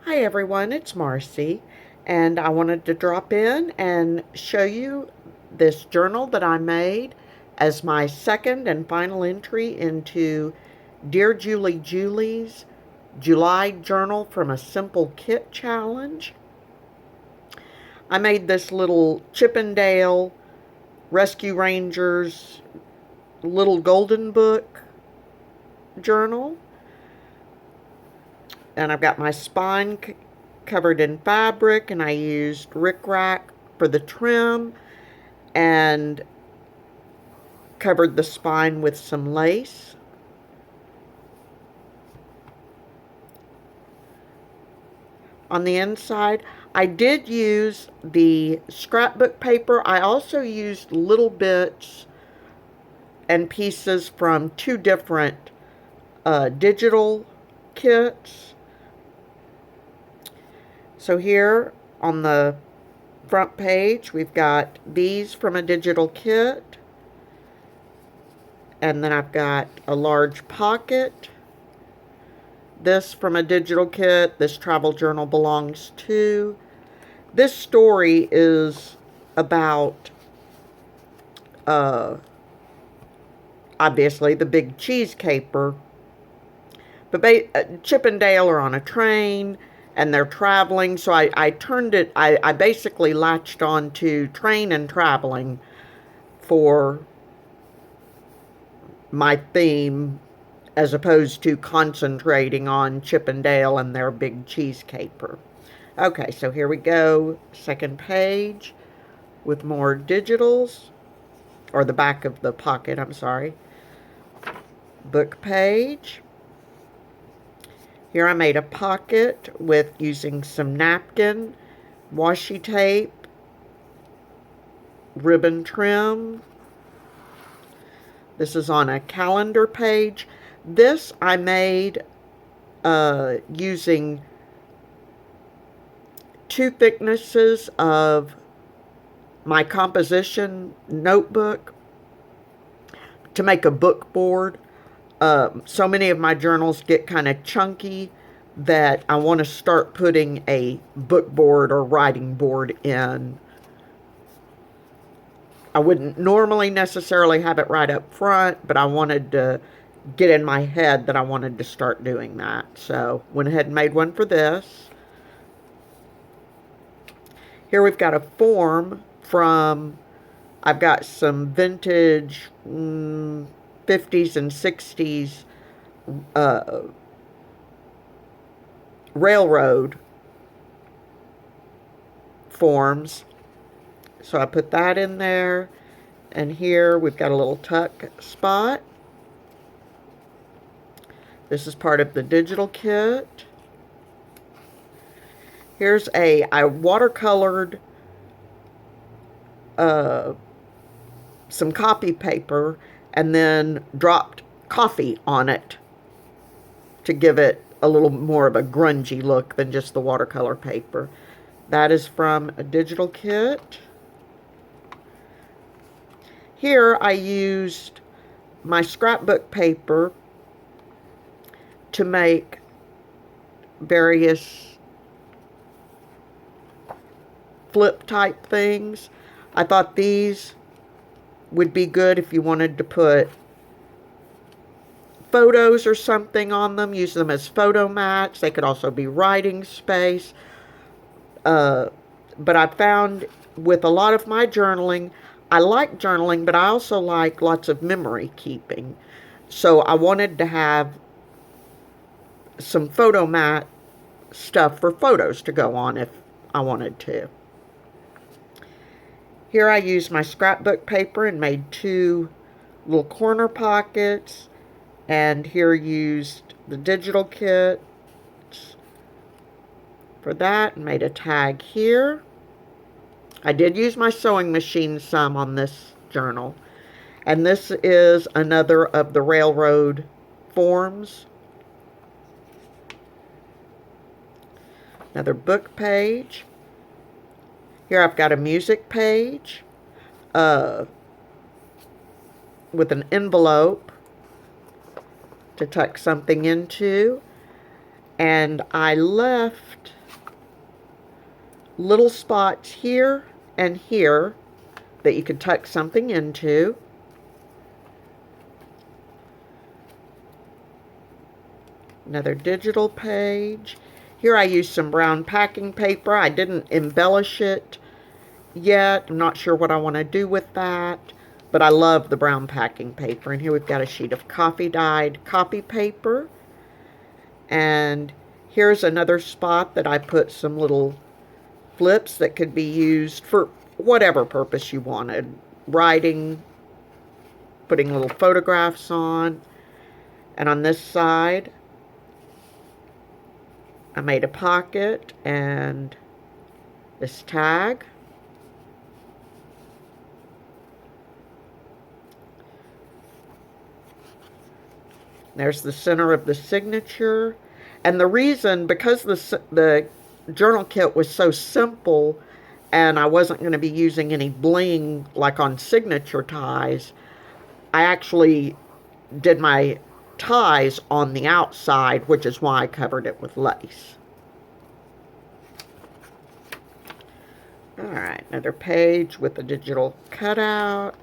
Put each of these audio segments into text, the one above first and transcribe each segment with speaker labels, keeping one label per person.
Speaker 1: Hi everyone, it's Marcy, and I wanted to drop in and show you this journal that I made as my second and final entry into Dear Julie Julie's July Journal from a Simple Kit challenge. I made this little Chippendale Rescue Rangers little golden book journal, and I've got my spine covered in fabric, and I used rickrack for the trim and covered the spine with some lace. On the inside, I did use the scrapbook paper. I also used little bits and pieces from two different digital kits. So here on the front page, we've got these from a digital kit, and then I've got a large pocket. This from a digital kit. This travel journal belongs to. This story is about, obviously, the big cheese caper. But Chip and Dale are on a train, and they're traveling. So I turned it, I basically latched on to train and traveling for my theme, as opposed to concentrating on Chip and Dale and their big cheese caper. Okay, so here we go. Second page with more digitals, or the back of the pocket, I'm sorry. Book page. Here I made a pocket with using some napkin, washi tape, ribbon trim. This is on a calendar page. This I made using two thicknesses of my composition notebook to make a book board. So many of my journals get kind of chunky that I want to start putting a book board or writing board in. I wouldn't normally necessarily have it right up front, but I wanted to get in my head that I wanted to start doing that. So went ahead and made one for this. Here we've got a form from, I've got some vintage 50s and 60s railroad forms. So I put that in there. And here we've got a little tuck spot. This is part of the digital kit. Here's I watercolored some copy paper and then dropped coffee on it to give it a little more of a grungy look than just the watercolor paper. That is from a digital kit. Here I used my scrapbook paper to make various flip type things. I thought these would be good if you wanted to put photos or something on them. Use them as photo mats. They could also be writing space. But I found with a lot of my journaling, I like journaling, but I also like lots of memory keeping. So I wanted to have some photo mat stuff for photos to go on if I wanted to. Here I used my scrapbook paper and made two little corner pockets, and here used the digital kit for that and made a tag here. I did use my sewing machine some on this journal, and this is another of the railroad forms. Another book page. Here I've got a music page with an envelope to tuck something into. and I left little spots here and here that you could tuck something into. Another digital page. Here I used some brown packing paper. I didn't embellish it yet. I'm not sure what I want to do with that, but I love the brown packing paper. And here we've got a sheet of coffee dyed copy paper. And here's another spot that I put some little flips that could be used for whatever purpose you wanted. Writing, putting little photographs on. And on this side, I made a pocket and this tag. There's the center of the signature. And the reason, because the journal kit was so simple and I wasn't going to be using any bling like on signature ties, I actually did my ties on the outside, which is why I covered it with lace. Alright, another page with a digital cutout.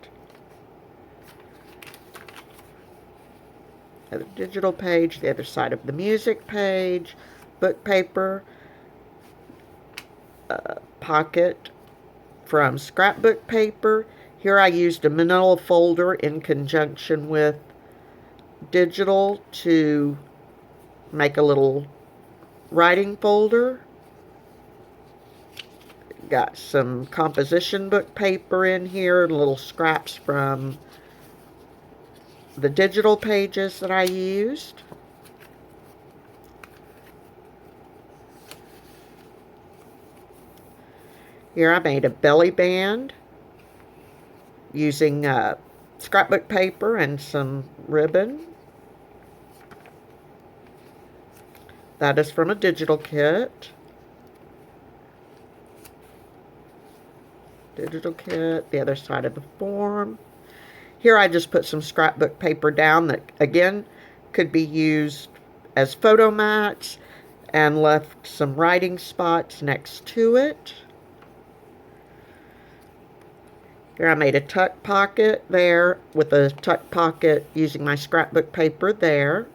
Speaker 1: Another digital page, the other side of the music page, book paper, pocket from scrapbook paper. Here I used a manila folder in conjunction with digital to make a little writing folder. Got some composition book paper in here and little scraps from the digital pages that I used. Here I made a belly band using scrapbook paper and some ribbon. That is from a digital kit. Digital kit, the other side of the form. Here I just put some scrapbook paper down that, again, could be used as photo mats, and left some writing spots next to it. Here I made a tuck pocket there with a tuck pocket using my scrapbook paper there.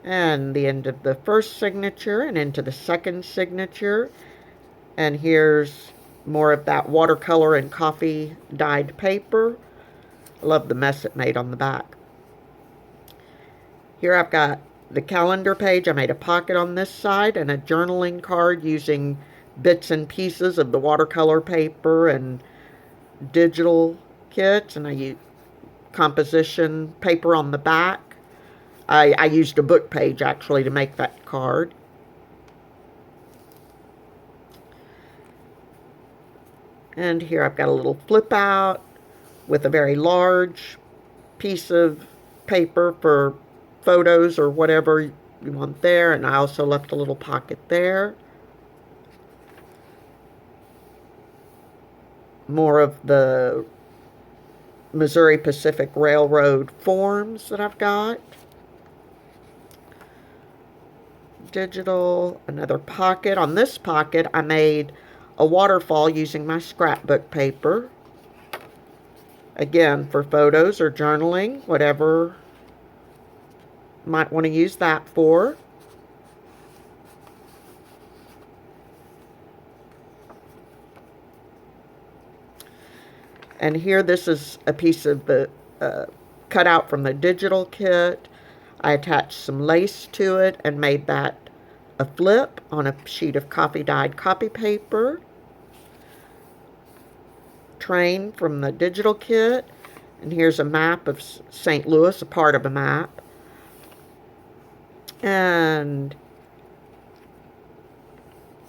Speaker 1: And the end of the first signature and into the second signature. And here's more of that watercolor and coffee dyed paper. I love the mess it made on the back. Here I've got the calendar page. I made a pocket on this side and a journaling card using bits and pieces of the watercolor paper and digital kits. And I used composition paper on the back. I used a book page actually to make that card. And here I've got a little flip out with a very large piece of paper for photos or whatever you want there. And I also left a little pocket there. More of the Missouri Pacific Railroad forms that I've got. Digital, another pocket. On this pocket, I made a waterfall using my scrapbook paper. Again, for photos or journaling, whatever you might want to use that for. And here, this is a piece of the cutout from the digital kit. I attached some lace to it and made that a flip on a sheet of coffee dyed copy paper. Train from the digital kit. And here's a map of St. Louis, a part of a map. And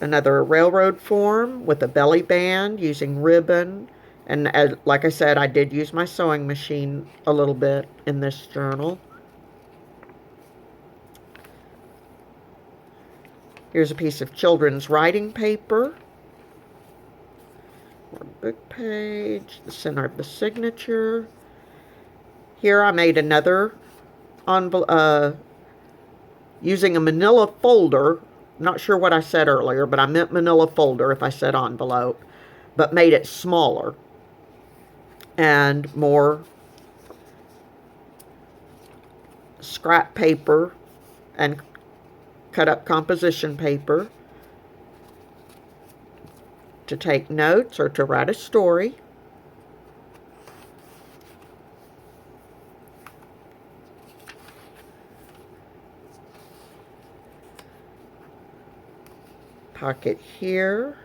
Speaker 1: another railroad form with a belly band using ribbon. And like I said, I did use my sewing machine a little bit in this journal. Here's a piece of children's writing paper. More book page, the center of the signature. Here I made another using a manila folder. Not sure what I said earlier, but I meant manila folder if I said envelope, but made it smaller and more scrap paper and cut up composition paper to take notes or to write a story. Pocket here.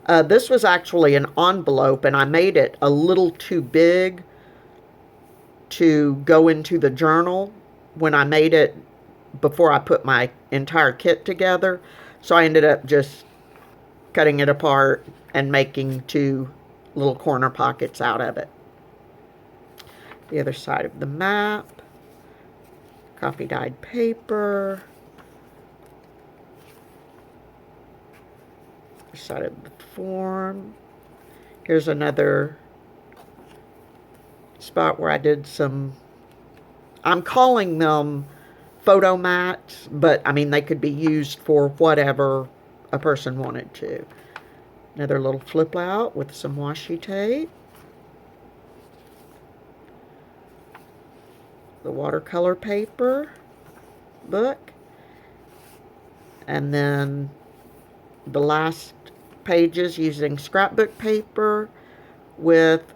Speaker 1: This was actually an envelope, and I made it a little too big to go into the journal when I made it before I put my entire kit together. So I ended up just cutting it apart and making 2 little corner pockets out of it. The other side of the map, copy dyed paper, side of the form. Here's another spot where I did some, I'm calling them photo mats, but I mean they could be used for whatever a person wanted to. Another little flip out with some washi tape. The watercolor paper book. And then the last pages using scrapbook paper with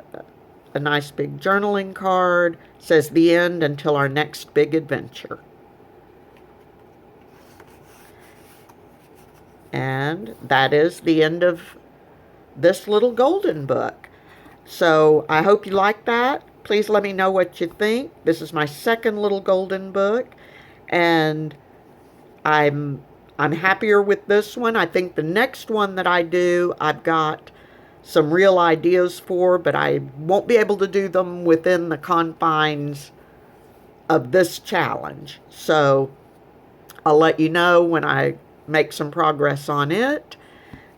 Speaker 1: a nice big journaling card. It says the end until our next big adventure. And that is the end of this little golden book. So I hope you like that. Please let me know what you think. This is my second little golden book, and I'm happier with this one. I think the next one that I do, I've got some real ideas for, but I won't be able to do them within the confines of this challenge. So I'll let you know when I make some progress on it.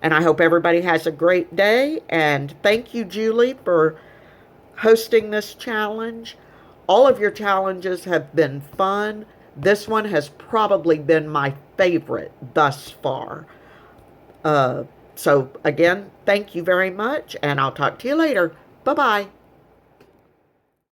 Speaker 1: And I hope everybody has a great day. And thank you, Julie, for hosting this challenge. All of your challenges have been fun. This one has probably been my favorite thus far. So again, thank you very much, and I'll talk to you later. Bye-bye.